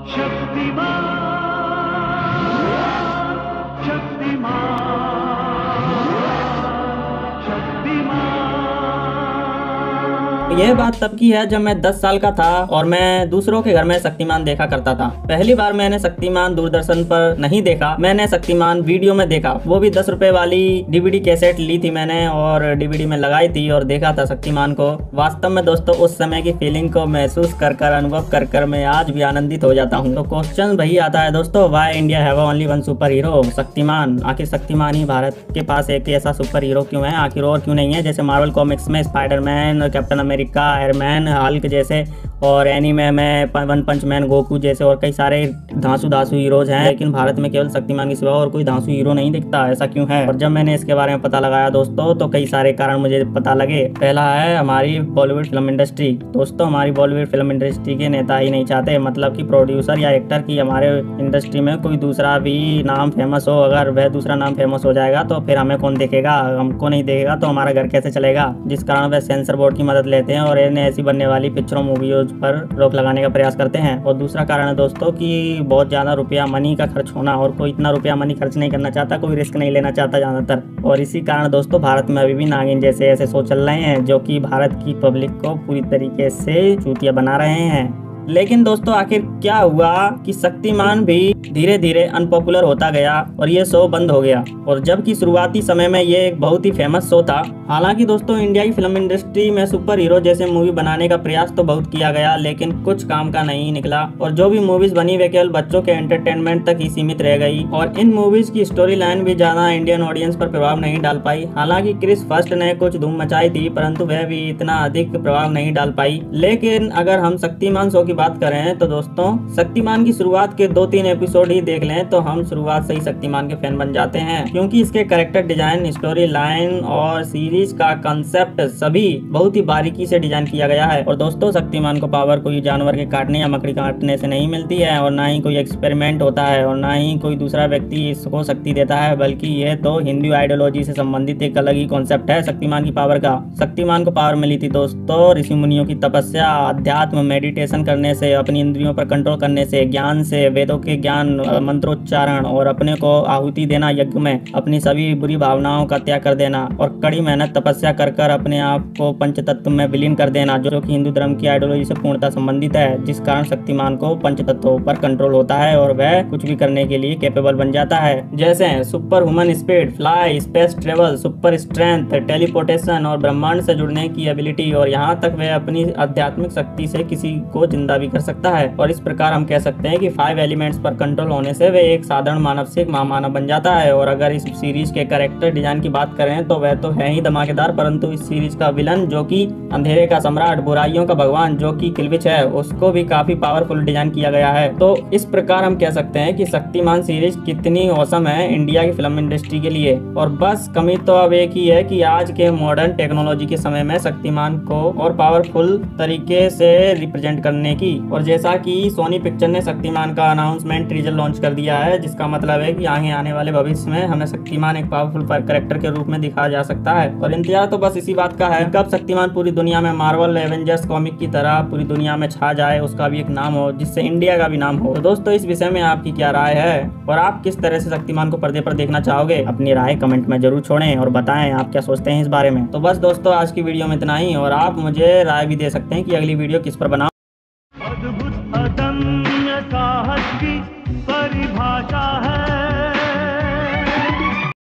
शक्तिमान शक्तिमान यह बात तब की है जब मैं 10 साल का था और मैं दूसरों के घर में शक्तिमान देखा करता था। पहली बार मैंने शक्तिमान दूरदर्शन पर नहीं देखा, मैंने शक्तिमान वीडियो में देखा। वो भी 10 रुपए वाली डीवीडी कैसेट ली थी मैंने और डीवीडी में लगाई थी और देखा था शक्तिमान को। वास्तव में दोस्तों उस समय की फीलिंग को महसूस कर अनुभव कर मैं आज भी आनंदित हो जाता हूँ। तो क्वेश्चन वही आता है दोस्तों, why India have only one super hero, Shaktimaan. आखिर शक्तिमान ही भारत के पास एक ऐसा सुपर हीरो क्यों है, आखिर और क्यों नहीं है? जैसे मार्वल कॉमिक्स में Spiderman, captain America, iron man, Hulk जैसे, और एनीमे में वन पंच मैन, गोकू जैसे और कई सारे धांसू हीरोज हैं, लेकिन भारत में केवल शक्तिमान के सिवा और कोई धांसू हीरो नहीं दिखता। ऐसा क्यों है? और जब मैंने इसके बारे में पता लगाया दोस्तों तो कई सारे कारण मुझे पता लगे। पहला है हमारी बॉलीवुड फिल्म इंडस्ट्री। दोस्तों हमारी बॉलीवुड फिल्म इंडस्ट्री के नेता ही नहीं चाहते, मतलब कि प्रोड्यूसर या एक्टर की हमारे इंडस्ट्री में कोई दूसरा भी नाम फेमस हो। अगर वह दूसरा नाम फेमस हो जाएगा तो फिर हमें कौन देखेगा? हमको नहीं देखेगा तो हमारा घर कैसे चलेगा? जिस कारण वह सेंसर बोर्ड की मदद लेते हैं और इन्हें ऐसी बनने वाली पिक्चरों मूवियों पर रोक लगाने का प्रयास करते हैं। और दूसरा कारण है दोस्तों कि बहुत ज्यादा रुपया मनी का खर्च होना, और कोई इतना रुपया मनी खर्च नहीं करना चाहता, कोई रिस्क नहीं लेना चाहता ज्यादातर। और इसी कारण दोस्तों भारत में अभी भी नागिन जैसे ऐसे शो चल रहे हैं जो कि भारत की पब्लिक को पूरी तरीके से चूतिया बना रहे हैं। लेकिन दोस्तों आखिर क्या हुआ कि शक्तिमान भी धीरे धीरे अनपॉपुलर होता गया और ये शो बंद हो गया, और जबकि शुरुआती समय में ये एक बहुत ही फेमस शो था। हालांकि दोस्तों इंडिया की फिल्म इंडस्ट्री में सुपर हीरो जैसे मूवी बनाने का प्रयास तो बहुत किया गया, लेकिन कुछ काम का नहीं निकला, और जो भी मूवीज बनी वे केवल बच्चों के एंटरटेनमेंट तक ही सीमित रह गई, और इन मूवीज की स्टोरी लाइन भी ज्यादा इंडियन ऑडियंस पर प्रभाव नहीं डाल पाई। हालांकि क्रिस फर्स्ट ने कुछ धूम मचाई थी, परंतु वह भी इतना अधिक प्रभाव नहीं डाल पाई। लेकिन अगर हम शक्तिमान शो की बात करें तो दोस्तों शक्तिमान की शुरुआत के 2-3 एपिसोड ही देख लें तो हम शुरुआत से ही शक्तिमान के फैन बन जाते हैं, क्योंकि इसके कैरेक्टर डिजाइन, स्टोरी लाइन और सीरीज का कंसेप्ट सभी बहुत ही बारीकी से डिजाइन किया गया है। और दोस्तों शक्तिमान को पावर कोई जानवर के काटने या मकड़ी काटने से नहीं मिलती है, और ना ही कोई एक्सपेरिमेंट होता है, और ना ही कोई दूसरा व्यक्ति इसको शक्ति देता है, बल्कि यह तो हिंदू आइडियोलॉजी से संबंधित एक अलग ही कॉन्सेप्ट है शक्तिमान की पावर का। शक्तिमान को पावर मिली थी दोस्तों ऋषि मुनियों की तपस्या, अध्यात्म, मेडिटेशन करने से, अपनी इंद्रियों पर कंट्रोल करने से, ज्ञान से, वेदों के ज्ञान, मंत्रोच्चारण और अपने को आहुति देना यज्ञ में, अपनी सभी बुरी भावनाओं का त्याग कर देना और कड़ी मेहनत तपस्या कर अपने आप को पंच तत्व में विलीन कर देना, जो कि हिंदू धर्म की आइडियोलॉजी से पूर्णतः संबंधित है, जिस कारण शक्तिमान को पंच तत्वों पर कंट्रोल होता है और वह कुछ भी करने के लिए कैपेबल बन जाता है, जैसे super human speed, fly, space travel, super strength, teleportation और ब्रह्मांड से जुड़ने की एबिलिटी, और यहाँ तक वह अपनी आध्यात्मिक शक्ति से किसी को जिंदा भी कर सकता है। और इस प्रकार हम कह सकते हैं कि 5 एलिमेंट्स पर कंट्रोल होने से वह एक साधारण मानव से एक महामानव बन जाता है। और अगर इस सीरीज के कैरेक्टर डिजाइन की बात करें तो वह तो है ही धमाकेदार, परंतु इस सीरीज का विलन जो कि अंधेरे का सम्राट, बुराइयों का भगवान जो कि किलविच है, उसको भी काफी पावरफुल डिजाइन किया गया है। तो इस प्रकार हम कह सकते हैं कि शक्तिमान सीरीज कितनी औसम है इंडिया की फिल्म इंडस्ट्री के लिए। और बस कमी तो अब एक ही है कि आज के मॉडर्न टेक्नोलॉजी के समय में शक्तिमान को और पावरफुल तरीके से रिप्रेजेंट करने की। और जैसा कि सोनी पिक्चर ने शक्तिमान का अनाउंसमेंट टीजर लॉन्च कर दिया है, जिसका मतलब है कि आगे आने वाले भविष्य में हमें शक्तिमान एक पावरफुल कैरेक्टर के रूप में दिखाया जा सकता है। और इंतजार तो बस इसी बात का है कब शक्तिमान पूरी दुनिया में मार्वल एवेंजर्स कॉमिक की तरह पूरी दुनिया में छा जाए, उसका भी एक नाम हो, जिससे इंडिया का भी नाम हो। तो दोस्तों इस विषय में आपकी क्या राय है और आप किस तरह से शक्तिमान को पर्दे पर देखना चाहोगे? अपनी राय कमेंट में जरूर छोड़ें और बताएं आप क्या सोचते हैं इस बारे में। तो बस दोस्तों आज की वीडियो में इतना ही, और आप मुझे राय भी दे सकते हैं कि अगली वीडियो किस पर बनाऊं। अद्भुत अदम्य साहस की परिभाषा है